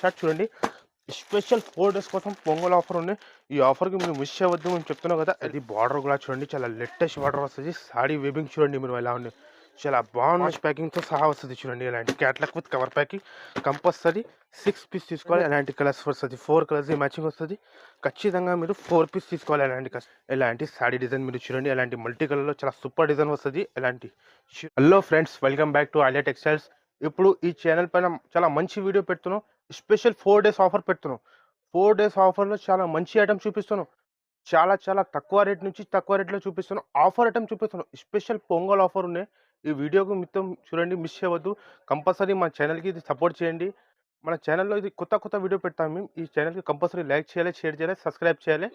Shirt చూడండి special 4 days కోసం pongal offer ఉంది. ఈ ఆఫర్‌కి మీరు మిస్ అవ్వద్దు మేము చెప్తున్నాం కదా! అది బార్డర్ కూడా చూడండి చాలా లేటెస్ట్ బార్డర్ వస్తది. సారీ వీవింగ్ చూడండి మీరు ఎలా ఉంది. చాలా బాగున్న ప్యాకింగ్‌తో సహా వస్తది చూడండి. ఇలాంటి catalogue with cover packing compulsory 6 piece తీసుకోవాలి. ఎలాంటి కలర్స్ వస్తది 4 కలర్స్ మ్యాచింగ్ వస్తది. ఖచ్చితంగా మీరు 4 పీస్ తీసుకోవాలి. ఎలాంటి సారీ డిజైన్ మీరు చూడండి. ఎలాంటి మల్టీ కలర్‌లో చాలా సూపర్ డిజైన్ వస్తది. Hello friends, welcome back to Alia textiles. ఇప్పుడు ఈ ఛానల్ పైన చాలా మంచి వీడియో పెడుతున్నాం. స్పెషల్ 4 డేస్ ఆఫర్ పెడుతున్నాం. 4 డేస్ ఆఫర్‌లో చాలా మంచి ఐటెమ్ చూపిస్తున్నాం. చాలా చాలా తక్కువ రేట్ నుంచి తక్కువ రేట్‌లో చూపిస్తున్నాం. ఆఫర్ ఐటెమ్ చూపిస్తున్నాం. స్పెషల్ పొంగల్ ఆఫర్ ఉన్నాయి. ఈ వీడియోకు మొత్తం చూడండి, మిస్ అవ్వద్దు. కంపల్సరీ మా ఛానల్‌కి ఇది సపోర్ట్ చేయండి. మన ఛానల్‌లో ఇది కొత్త వీడియో పెడతాం మేము. ఈ ఛానల్‌కి కంపల్సరీ లైక్ చేయాలి, షేర్ చేయాలి, సబ్స్క్రైబ్ చేయాలి.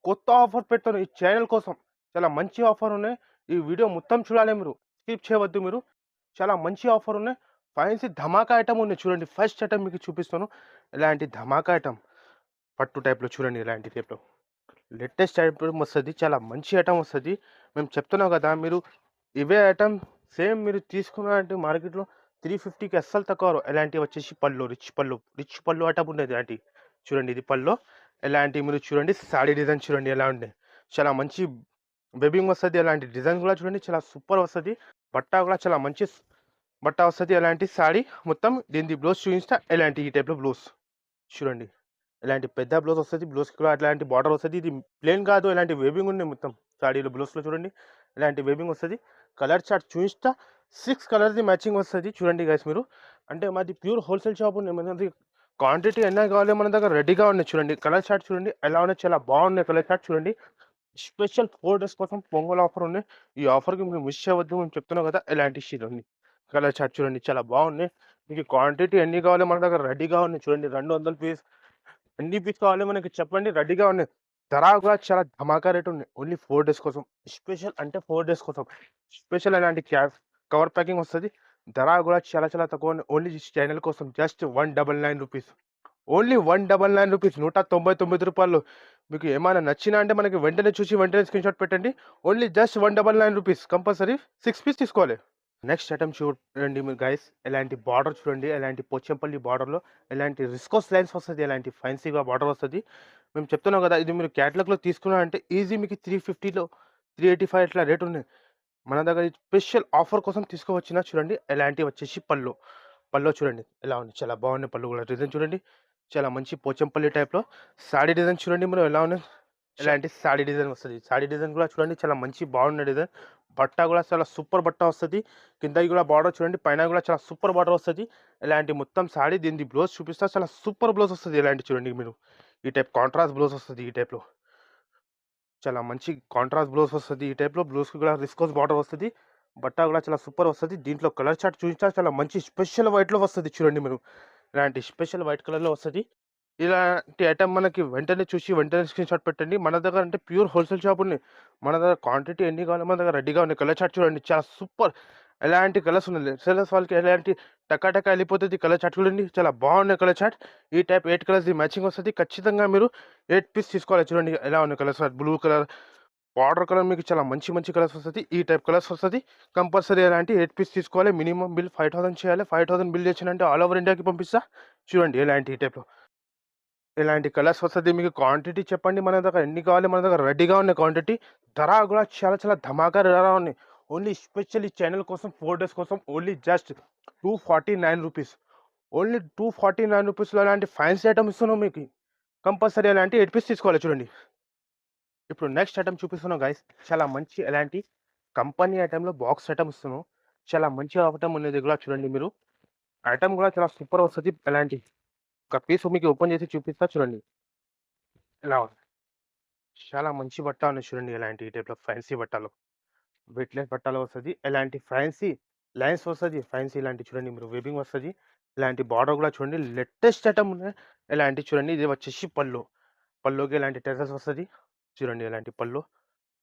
కొత్త ఆఫర్ పెడుతున్నాం ఈ ఛానల్ కోసం. చాలా మంచి ఆఫర్ ఉన్నాయి. ఈ వీడియో మొత్తం చూడాలి మీరు. స్కిప్ చేయవద్దు మీరు. చాలా మంచి ఆఫర్ ఉన్నాయి. ఫ్యాన్సీ ధమాకా ఐటమ్ ఉన్నాయి చూడండి. ఫస్ట్ ఐటమ్ మీకు చూపిస్తాను. ఇలాంటి ధమాకా ఐటమ్ పట్టు టైప్‌లో చూడండి. ఇలాంటి టైప్‌లో లేటెస్ట్ ఐటమ్ వస్తది. చాలా మంచి ఐటమ్ వస్తది. మేము చెప్తున్నాం కదా, మీరు ఇవే ఐటమ్ సేమ్ మీరు తీసుకున్నారంటే మార్కెట్‌లో 350కి అస్సలు తక్కువ రావు. ఇలాంటివి వచ్చేసి పళ్ళు, రిచ్ పళ్ళు ఐటమ్ ఉండేది. ఇలాంటి చూడండి, ఇది పళ్ళు. ఇలాంటివి మీరు చూడండి. సాడీ డిజైన్ చూడండి ఎలా ఉంది. చాలా మంచి వెబింగ్ వస్తది. అలాంటి డిజైన్ కూడా చూడండి చాలా సూపర్ వస్తది. బట్ట కూడా చాలా మంచి బట్ట వస్తది. ఎలాంటి సాడీ మొత్తం దీనిది బ్లౌజ్ చూపిస్తా. ఎలాంటి ఈ టైప్‌లో బ్లౌజ్ చూడండి. ఇలాంటి పెద్ద బ్లౌజ్ వస్తది. బ్లౌజ్‌కి కూడా అట్లాంటి బార్డర్ వస్తది. ఇది ప్లెయిన్ కాదు, ఇలాంటి వేవింగ్ ఉన్నాయి మొత్తం సాడీలో. బ్లౌజ్‌లో చూడండి ఇలాంటి వేవింగ్ వస్తది. కలర్ చార్ట్ చూపిస్తా. 6 కలర్‌ది మ్యాచింగ్ వస్తది. చూడండి గైస్ మీరు. అంటే మాది ప్యూర్ హోల్‌సేల్ షాప్ ఉంది. మనది క్వాంటిటీ ఎన్ని కావాలి మన దగ్గర రెడీగా ఉన్నాయి చూడండి. కలర్ చార్ట్ చూడండి ఎలా ఉన్నాయి. చాలా బాగున్నాయి కలర్ చార్ట్ చూడండి. స్పెషల్ 4 డేస్ కోసం పొంగల్ ఆఫర్ ఉన్నాయి. ఈ ఆఫర్‌కి మీరు మిస్ అవ్వద్దు మేము చెప్తున్నాం కదా! ఇలాంటి షీలుంది. కలర్ చార్ట్ చూడండి చాలా బాగున్నాయి. మీకు క్వాంటిటీ ఎన్ని కావాలో మన దగ్గర రెడీగా ఉన్నాయి చూడండి. 200 పీస్ ఎన్ని పీస్ కావాలో మనకి చెప్పండి, రెడీగా ఉన్నాయి. ధర కూడా చాలా ధమాకా రేట్ ఉన్నాయి. ఓన్లీ 4 డేస్ కోసం. స్పెషల్ అంటే 4 డేస్ కోసం. స్పెషల్ అలాంటి కవర్ ప్యాకింగ్ వస్తది. ధర కూడా చాలా చాలా తక్కువ ఉన్నాయి. ఓన్లీ ఛానల్ కోసం జస్ట్ 199 రూపీస్. Only 199 rupees. రూ. 199. మీకు ఏమైనా నచ్చినా అంటే మనకి వెంటనే చూసి వెంటనే స్క్రీన్‌షాట్ పెట్టండి. Only just 199 rupees. Compulsory 6 piece తీసుకోవాలి. నెక్స్ట్ ఐటమ్ చూడండి మీరు గైస్. ఎలాంటి బార్డర్ చూడండి. ఎలాంటి పోచంపల్లి బార్డర్‌లో ఎలాంటి రిస్కోస్ లైన్స్ వస్తది. ఎలాంటి ఫ్యాన్సీగా బార్డర్ వస్తది. మేము చెప్తున్నాం కదా, ఇది మీరు క్యాటలాగ్‌లో తీసుకున్నారంటే ఈజీ మీకు 350లో 385 ఇట్లా రేట్ ఉన్నాయి. మన దగ్గర స్పెషల్ ఆఫర్ కోసం తీసుకోవచ్చిన చూడండి. ఎలాంటివి వచ్చేసి పళ్ళు చూడండి ఎలా ఉంది. చాలా బాగున్నాయి పళ్ళు కూడా. డిజైన్ చూడండి చాలా మంచి పోచంపల్లి టైప్‌లో. సాడీ డిజైన్ చూడండి మీరు ఎలా ఉన్నాయి. ఇలాంటి సాడీ డిజైన్ వస్తది. సాడీ డిజైన్ కూడా చూడండి చాలా మంచి బాగున్న డిజైన్. బట్ట కూడా చాలా సూపర్ బట్ట వస్తది. కిందకి కూడా బార్డర్ చూడండి. పైన కూడా చాలా సూపర్ బార్డర్ వస్తది. ఇలాంటి మొత్తం సాడీ దీనిది బ్లౌజ్ చూపిస్తా. చాలా సూపర్ బ్లౌజ్ వస్తది. ఇలాంటి చూడండి మీరు. ఈ టైప్ కాంట్రాస్ట్ బ్లౌజ్ వస్తది. ఈ టైప్‌లో చాలా మంచి కాంట్రాస్ట్ బ్లౌజ్ వస్తది. ఈ టైప్‌లో బ్లౌజ్‌కి కూడా విస్కోస్ బార్డర్ వస్తది. బట్ట కూడా చాలా సూపర్ వస్తది. దీంట్లో కలర్ చార్ట్ చూపించా చాలా మంచి స్పెషల్ వైట్‌లో వస్తది చూడండి మీరు. ఇలాంటి స్పెషల్ వైట్ కలర్‌లో వస్తది. ఇలాంటి ఐటెమ్ మనకి వెంటనే చూసి వెంటనే స్క్రీన్‌షాట్ పెట్టండి. మన దగ్గర అంటే ప్యూర్ హోల్‌సేల్ షాప్ ఉంది. మన దగ్గర క్వాంటిటీ ఎన్ని కావాలో మన దగ్గర రెడీగా ఉన్నాయి. కలర్ చార్ట్ చూడండి చాలా సూపర్. ఎలాంటి కలర్స్ ఉన్నాయి. సేలర్స్ వాళ్ళకి ఎలాంటి టకా వెళ్ళిపోతది. కలర్ చార్ట్ చూడండి చాలా బాగున్నాయి కలర్ చార్ట్. ఈ టైప్ 8 కలర్స్‌ది మ్యాచింగ్ వస్తది. ఖచ్చితంగా మీరు 8 పీస్ తీసుకోవాలి. చూడండి ఎలా ఉన్నాయి colours. Blue colour, border colour మీకు చాలా మంచి కలర్స్ వస్తది. ఈ టైప్ కలర్స్ వస్తది. కంపల్సరీ ఎలాంటి 8 పీస్ తీసుకోవాలి. మినిమమ్ బిల్ 5000 చేయాలి. 5000 బిల్ చేసినంటే ఆల్ ఓవర్ ఇండియాకి పంపిస్తా. చూడండి ఎలాంటి ఈ టైప్‌లో. ఇలాంటి కలర్స్ వస్తది. మీకు క్వాంటిటీ చెప్పండి మన దగ్గర ఎన్ని కావాలి మన దగ్గర రెడీగా ఉన్నాయి క్వాంటిటీ. ధర కూడా చాలా చాలా ధమాకా ధర ఉన్నాయి. ఓన్లీ స్పెషల్ ఈ ఛానల్ కోసం 4 డేస్ కోసం ఓన్లీ జస్ట్ 249 రూపీస్. ఓన్లీ 249 రూపీస్‌లో ఇలాంటి ఫ్యాన్సీ ఐటమ్ ఇస్తున్నాం మీకు. కంపల్సరీ ఎలాంటి 8 పీస్ తీసుకోవాలి చూడండి. ఇప్పుడు నెక్స్ట్ ఐటమ్ చూపిస్తున్నాం గైస్. చాలా మంచి ఎలాంటి కంపెనీ ఐటెమ్‌లో బాక్స్ ఐటమ్ ఇస్తున్నాం. చాలా మంచి ఐటమ్ ఉన్నది కూడా చూడండి మీరు. ఐటమ్ కూడా చాలా సూపర్ వస్తది. ఎలాంటి ఒక పీస్ మీకు ఓపెన్ చేసి చూపిస్తా చూడండి. ఇలా ఉంది. చాలా మంచి బట్ట ఉన్నాయి చూడండి. ఎలాంటి ఈ టైప్‌లో ఫ్యాన్సీ బట్టలు. వెయిట్‌లెస్ బట్టలు వస్తది. ఎలాంటి ఫ్యాన్సీ లైన్స్ వస్తది. ఫ్యాన్సీ ఇలాంటివి చూడండి మీరు. వెబింగ్ వస్తది. ఇలాంటి బార్డర్ కూడా చూడండి లేటెస్ట్ ఐటమ్ ఉన్నాయి. ఇలాంటివి చూడండి. ఇది వచ్చేసి పళ్ళు. పళ్ళుకి ఇలాంటి టెజల్స్ వస్తది. చూడండి ఎలాంటి పళ్ళు.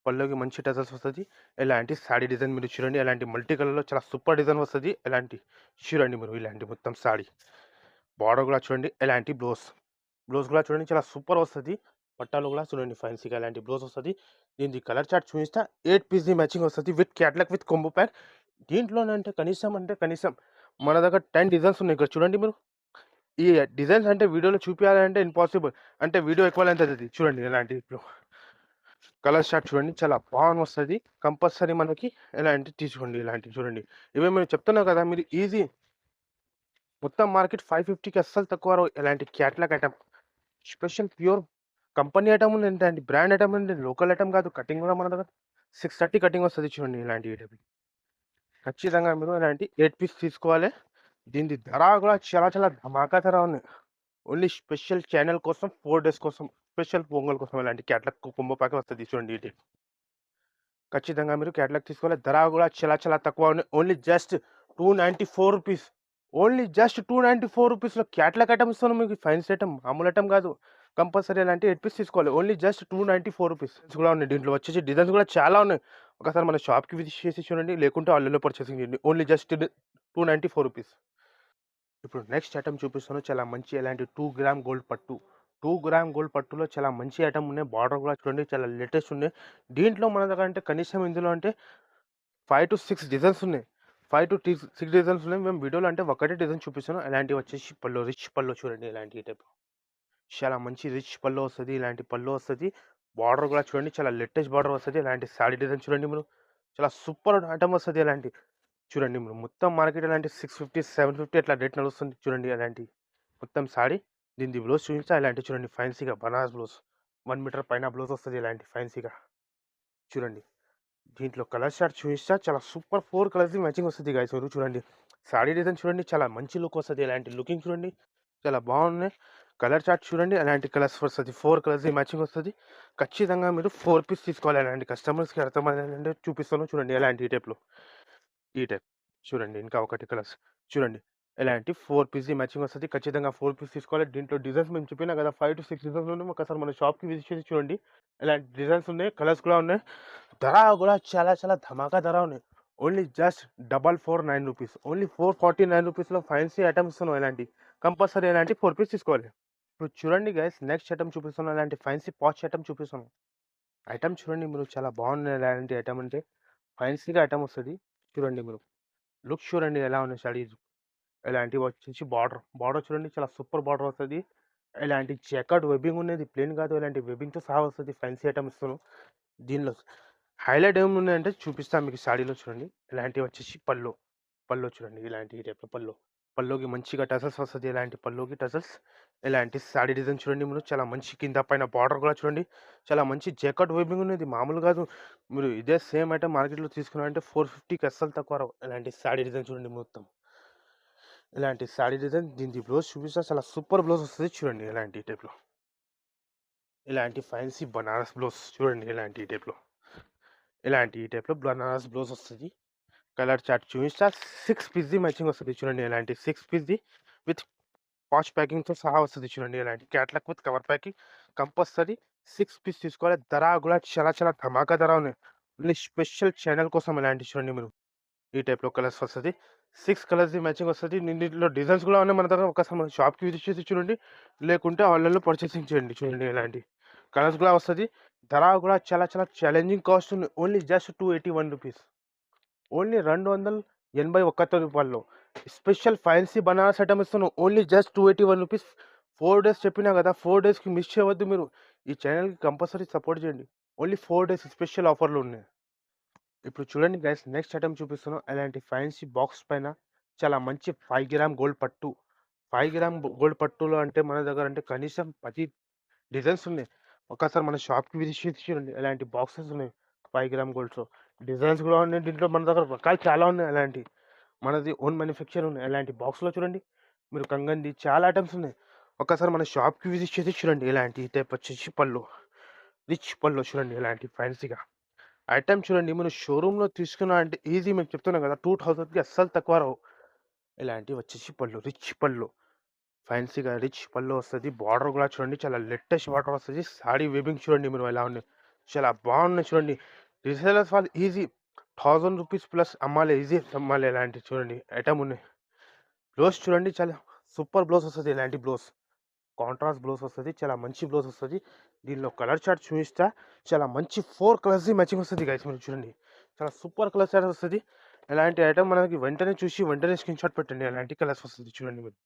పళ్ళుకి మంచి టెజల్స్ వస్తది. ఎలాంటి సాడీ డిజైన్ మీరు చూడండి. ఎలాంటి మల్టీ కలర్‌లో చాలా సూపర్ డిజైన్ వస్తది. ఎలాంటి చూడండి మీరు. ఇలాంటి మొత్తం సాడీ. బార్డర్ కూడా చూడండి. ఎలాంటి బ్లౌజ్ కూడా చూడండి చాలా సూపర్ వస్తది. పట్టాలు కూడా చూడండి ఫ్యాన్సీగా ఎలాంటి బ్లౌజ్ వస్తది. దీనిది కలర్ చార్ట్ చూపిస్తా. 8 పీస్‌ది మ్యాచింగ్ వస్తది with catalogue with combo pack. దీంట్లోనంటే కనీసం మన దగ్గర 10 డిజైన్స్ ఉన్నాయి. ఇక్కడ చూడండి మీరు. ఈ డిజైన్స్ అంటే వీడియోలో చూపియాలంటే ఇంపాసిబుల్. అంటే వీడియో ఎక్కువ లెంత్ అయితది. చూడండి ఇలాంటి ఇప్పుడు కలర్ చార్ట్ చూడండి చాలా బాగొస్తది. కంపల్సరీ మనకి ఇలాంటివి తీసుకోండి. ఇలాంటివి చూడండి. ఇవే మేము చెప్తున్నా కదా! మీరు ఈజీ మొత్తం మార్కెట్ 550కి అస్సలు తక్కువ రావు. ఇలాంటి catalogue item. Special pure company item ఉందండి. బ్రాండ్ ఐటెమ్ ఉంది. లోకల్ ఐటెమ్ కాదు. కటింగ్ కూడా మన దగ్గర 630 కటింగ్ వస్తది చూడండి ఇలాంటి ఐటెమ్. ఖచ్చితంగా మీరు ఇలాంటి 8 పీస్ తీసుకోవాలి. దీని ధర కూడా చాలా చాలా ధమాకా ధర ఉంది. ఓన్లీ స్పెషల్ ఛానల్ కోసం 4 డేస్ కోసం స్పెషల్ పొంగల్ కోసం ఇలాంటి క్యాట్లాగ్ కొంబో ప్యాక్ వస్తది చూడండి ఇది. ఖచ్చితంగా మీరు క్యాట్లాగ్ తీసుకోవాలి. ధర కూడా చాలా చాలా తక్కువ ఉంది. Only just 294 rupees. Only just 294 రూపీస్‌లో క్యాట్లాగ్ ఐటమ్ ఇస్తున్నాను మీకు. ఫైన్స్ ఐటమ్ మామూలు ఐటమ్ కాదు. కంపల్సరీ ఇలాంటి 8 పీస్ తీసుకోవాలి. ఓన్లీ జస్ట్ 294 రూపీస్ కూడా ఉన్నాయి. దీంట్లో వచ్చేసి డిజైన్స్ కూడా చాలా ఉన్నాయి. ఒకసారి మన షాప్‌కి విజిట్ చేసి చూడండి. లేకుంటే ఆన్‌లైన్‌లో పర్చేసింగ్ చేయండి. Only just 294 rupees. ఇప్పుడు నెక్స్ట్ ఐటమ్ చూపిస్తాను. చాలా మంచి ఎలాంటి 2 గ్రామ్ గోల్డ్ పట్టు. 2 గ్రామ్ గోల్డ్ పట్టులో చాలా మంచి ఐటమ్ ఉన్నాయి. బార్డర్ కూడా చూడండి చాలా లేటెస్ట్ ఉన్నాయి. దీంట్లో మన దగ్గర అంటే కనీసం ఇందులో అంటే 5-6 డిజైన్స్ ఉన్నాయి. 5-6 డిజైన్స్ ఉన్నాయి. మేము వీడియోలో అంటే ఒకటే డిజైన్ చూపిస్తాను. ఇలాంటివి వచ్చేసి పళ్ళు రిచ్ పళ్ళు చూడండి ఇలాంటి టైప్. చాలా మంచి రిచ్ పళ్ళు వస్తది. ఇలాంటి పళ్ళు వస్తది. బార్డర్ కూడా చూడండి చాలా లేటెస్ట్ బార్డర్ వస్తది. ఇలాంటి సారీ డిజైన్ చూడండి మీరు. చాలా సూపర్ ఐటమ్ వస్తది ఇలాంటి. చూడండి మీరు మొత్తం మార్కెట్ ఇలాంటి 650, 750 అట్లా రేట్ నడుస్తుంది చూడండి అలాంటి. మొత్తం సారీ దీనిది బ్లౌజ్ చూపించా ఇలాంటివి చూడండి ఫ్యాన్సీగా బనారస్ బ్లౌజ్ 1 మీటర్ పైన బ్లౌజ్ వస్తది ఇలాంటి ఫ్యాన్సీగా. చూడండి దీంట్లో కలర్ చార్ట్ చూపిస్తా చాలా సూపర్ 4 కలర్స్ మ్యాచింగ్ వస్తది గైస్. మీరు చూడండి సారీ డిజైన్ చూడండి చాలా మంచి లుక్ వస్తది. ఇలాంటి లుకింగ్ చూడండి చాలా బాగున్నాయి. కలర్ చార్ట్ చూడండి అలాంటి కలర్స్ వస్తది. 4 కలర్స్ మ్యాచింగ్ వస్తది. ఖచ్చితంగా మీరు 4 పీస్ తీసుకోవాలి. అలాంటి కస్టమర్స్‌కి అర్థమయ్యేలాంటి చూపిస్తాను చూడండి ఎలాంటి ఈ టైప్‌లో. ఈ టైప్ చూడండి ఇంకా ఒకటి కలర్స్ చూడండి ఎలాంటి 4 పీస్ మ్యాచింగ్ వస్తది. ఖచ్చితంగా 4 పీస్ తీసుకోవాలి. దీంట్లో డిజైన్స్ మేము చెప్పినా కదా 5-6 డిజైన్స్ ఉన్నాయి. ఒకసారి మన షాప్‌కి విజిట్ చేసి చూడండి. ఇలాంటి డిజైన్స్ ఉన్నాయి. కలర్స్ కూడా ఉన్నాయి. ధర కూడా చాలా చాలా ధమాకా ధర ఉన్నాయి. Only just 449 rupees. ఓన్లీ 449 రూపీస్‌లో ఫ్యాన్సీ ఐటమ్స్ ఇస్తున్నాం ఇలాంటి. కంపల్సరీ ఇలాంటి 4 పీస్ తీసుకోవాలి. ఇప్పుడు చూడండి గైస్ నెక్స్ట్ ఐటమ్ చూపిస్తున్నాను. ఇలాంటి ఫ్యాన్సీ పాచ్ ఐటమ్ చూపిస్తాను. ఐటమ్ చూడండి మీరు చాలా బాగున్నాయి. ఎలాంటి ఐటమ్ అంటే ఫ్యాన్సీగా ఐటమ్ వస్తది. చూడండి మీరు. లుక్ చూడండి ఎలా ఉన్నాయి స్టడీస్. ఇలాంటివి వచ్చేసి బార్డర్ చూడండి చాలా సూపర్ బార్డర్ వస్తది. ఇలాంటి చెకర్డ్ వెబ్బింగ్ ఉన్నది. ప్లెయిన్ కాదు ఇలాంటి వెబ్బింగ్‌తో సహా వస్తది. ఫ్యాన్సీ ఐటమ్ ఇస్తున్నాను. దీనిలో హైలైట్ ఏమున్నాయంటే చూపిస్తాను మీకు సాడీలో చూడండి. ఇలాంటివి వచ్చేసి పళ్ళు చూడండి ఇలాంటి ఈ టైప్‌లో పళ్ళు. పల్లోకి మంచిగా టసల్స్ వస్తది. ఇలాంటి పల్లోకి టసల్స్. ఇలాంటి సాడీ డిజైన్ చూడండి మీరు. చాలా మంచి కింద పైన బార్డర్ కూడా చూడండి. చాలా మంచి జకార్డ్ వెబ్బింగ్ ఉన్నది. మామూలు కాదు. మీరు ఇదే సేమ్ ఐటెమ్ మార్కెట్‌లో తీసుకున్నారంటే 450కి అస్సలు తక్కువ రావు. ఇలాంటి సాడీ డిజైన్ చూడండి మొత్తం. ఇలాంటి సాడీ డిజైన్ దీనికి బ్లౌజ్ చూపిస్తా చాలా సూపర్ బ్లౌజ్ వస్తది చూడండి ఇలాంటి టైప్‌లో. ఇలాంటి ఫ్యాన్సీ బనారస్ బ్లౌజ్ చూడండి ఇలాంటి టైప్‌లో. ఇలాంటి ఈ టైప్‌లో బనారస్ బ్లౌజ్ వస్తది. కలర్ చార్ట్ చూపిస్తా 6 పీస్‌ది మ్యాచింగ్ వస్తది చూడండి ఇలాంటి 6 పీస్‌ది విత్ పాచ్ ప్యాకింగ్‌తో సహా వస్తది చూడండి ఇలాంటి catalogue with cover packing. Compulsory 6 piece తీసుకోవాలి. ధర కూడా చాలా చాలా ధమాకా ధర ఉన్నాయి. ఓన్లీ స్పెషల్ ఛానల్ కోసం ఇలాంటివి చూడండి మీరు. ఈ టైప్‌లో కలర్స్ వస్తది. 6 కలర్స్‌ది మ్యాచింగ్ వస్తది. దీంట్లో డిజైన్స్ కూడా ఉన్నాయి మన దగ్గర. ఒకసారి మన షాప్‌కి విజిట్ చేసి చూడండి. లేకుంటే ఆన్‌లైన్‌లో పర్చేసింగ్ చేయండి. చూడండి ఇలాంటి కలర్స్ కూడా వస్తది. ధర కూడా చాలా చాలా ఛాలెంజింగ్ కాస్ట్ ఉంది. Only just 281 rupees. ఓన్లీ రూ. 281 స్పెషల్ ఫ్యాన్సీ బనారస్ ఐటమ్ ఇస్తున్నాం. Only just 281 rupees. 4 డేస్ చెప్పినా కదా 4 డేస్‌కి మిస్ చేయవద్దు మీరు. ఈ ఛానెల్‌కి కంపల్సరీ సపోర్ట్ చేయండి. ఓన్లీ 4 డేస్ స్పెషల్ ఆఫర్‌లు ఉన్నాయి. ఇప్పుడు చూడండి గైస్ నెక్స్ట్ ఐటమ్ చూపిస్తున్నాను. అలాంటి ఫ్యాన్సీ బాక్స్ పైన చాలా మంచి 5 గ్రామ్ గోల్డ్ పట్టు. 5 గ్రామ్ గోల్డ్ పట్టులో అంటే మన దగ్గర అంటే కనీసం 10 డిజైన్స్ ఉన్నాయి. ఒకసారి మన షాప్‌కి విజిట్ చేసి చూడండి. ఎలాంటి బాక్సెస్ ఉన్నాయి 5 గ్రామ్ గోల్డ్‌తో. డిజైన్స్ కూడా ఉన్నాయి. దీంట్లో మన దగ్గర రకాలు చాలా ఉన్నాయి అలాంటివి. మనది ఓన్ మ్యానుఫ్యాక్చర్ ఉన్నాయి. అలాంటి బాక్స్‌లో చూడండి. మీరు కంగన్‌ది చాలా ఐటమ్స్ ఉన్నాయి. ఒక్కసారి మన షాప్‌కి విజిట్ చేసి చూడండి. ఇలాంటి టైప్ వచ్చేసి పళ్ళు. రిచ్ పళ్ళు చూడండి ఇలాంటి ఫ్యాన్సీగా. ఐటమ్ చూడండి మీరు షోరూమ్‌లో తీసుకున్నా అంటే ఈజీ మీకు చెప్తున్నా కదా 2000కి అస్సలు తక్కువ రావు. ఇలాంటివి వచ్చేసి పళ్ళు. రిచ్ పళ్ళు. ఫ్యాన్సీగా రిచ్ పళ్ళు వస్తది. బార్డర్ కూడా చూడండి చాలా లేటెస్ట్ బార్డర్ వస్తది. సారీ వీవింగ్ చూడండి మీరు ఎలా ఉన్నాయి. చాలా బాగున్నాయి చూడండి. రీసేలర్స్ వాళ్ళు ఈజీ 1000 రూపీస్ ప్లస్ అమ్మాలి. ఈజీ అమ్మాలి ఇలాంటివి చూడండి ఐటమ్ ఉన్నాయి. బ్లౌజ్ చూడండి చాలా సూపర్ బ్లౌజ్ వస్తది. ఇలాంటి బ్లౌజ్. కాంట్రాస్ట్ బ్లౌజ్ వస్తది. చాలా మంచి బ్లౌజ్ వస్తది. దీనిలో కలర్ చార్ట్ చూపిస్తా. చాలా మంచి 4 కలర్స్‌ది మ్యాచింగ్ వస్తది గైస్ మీరు చూడండి. చాలా సూపర్ కలర్ చార్ట్ వస్తది. ఇలాంటి ఐటమ్ మనకి వెంటనే చూసి వెంటనే స్క్రీన్‌షాట్ పెట్టండి. ఎలాంటి కలర్స్ వస్తది చూడండి మీరు.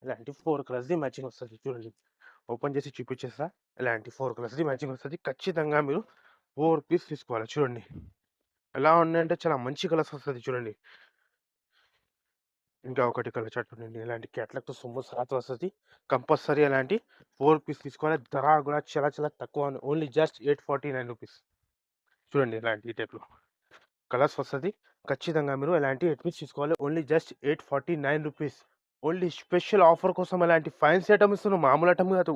ఇలాంటి 4 కలర్స్‌ది మ్యాచింగ్ వస్తది చూడండి. ఓపెన్ చేసి చూపించేస్తా. ఇలాంటి 4 కలర్స్‌ది మ్యాచింగ్ వస్తది. ఖచ్చితంగా మీరు 4 పీస్ తీసుకోవాలి చూడండి. ఎలా ఉన్నాయంటే చాలా మంచి కలర్స్ వస్తది చూడండి. ఇంకా ఒకటి కలర్ చార్ట్ చూడండి. ఇలాంటి క్యాట్లాగ్‌తో సొమ్ము సాత్ వస్తది. కంపల్సరీ అలాంటి 4 పీస్ తీసుకోవాలి. ధర కూడా చాలా చాలా తక్కువ. Only just 849 rupees. చూడండి ఇలాంటి ఈ టైప్‌లో కలర్స్ వస్తది. ఖచ్చితంగా మీరు ఎలాంటి 8 పీస్ తీసుకోవాలి. Only just 849 rupees. Only special offer కోసం అలాంటి ఫ్యాన్సీ ఐటమ్ ఇస్తున్నాం. మామూలు ఐటమ్ కాదు.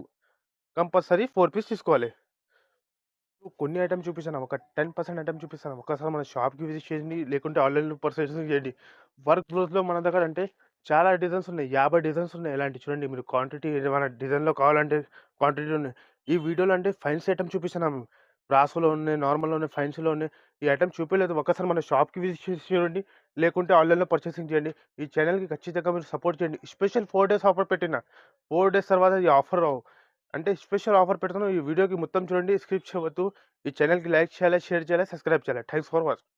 కంపల్సరీ 4 పీస్ తీసుకోవాలి. కొన్ని ఐటెమ్ చూపిస్తాను. ఒక 10% ఐటెమ్ చూపిస్తాను. ఒక్కసారి మన షాప్‌కి విజిట్ చేయండి. లేకుంటే ఆన్‌లైన్‌లో పర్చేసింగ్ చేయండి. వర్క్ బ్లౌజ్‌లో మన దగ్గర అంటే చాలా డిజైన్స్ ఉన్నాయి. 50 డిజైన్స్ ఉన్నాయి. ఇలాంటి చూడండి మీరు క్వాంటిటీ ఏమైనా డిజైన్‌లో కావాలంటే క్వాంటిటీ ఉన్నాయి. ఈ వీడియోలో అంటే ఫైన్సీ ఐటెమ్ చూపిస్తున్నాము. బ్రాసోలో ఉన్నాయి, నార్మల్‌లో ఉన్నాయి, ఫైన్సీలో ఉన్నాయి. ఈ ఐటెమ్ చూపియలేదు. ఒక్కసారి మన షాప్‌కి విజిట్ చేసి చూడండి. లేకుంటే ఆన్‌లైన్‌లో పర్చేసింగ్ చేయండి. ఈ ఛానెల్‌కి ఖచ్చితంగా మీరు సపోర్ట్ చేయండి. స్పెషల్ 4 డేస్ ఆఫర్ పెట్టిన. 4 డేస్ తర్వాత ఈ ఆఫర్ రావు. అంటే స్పెషల్ ఆఫర్ పెడుతున్నాం. ఈ వీడియోకి మొత్తం చూడండి. స్కిప్ చేయవద్దు. ఈ ఛానెల్‌కి లైక్ చేయాలి, షేర్ చేయాలి, సబ్స్క్రైబ్ చేయాలి. Thanks for watching.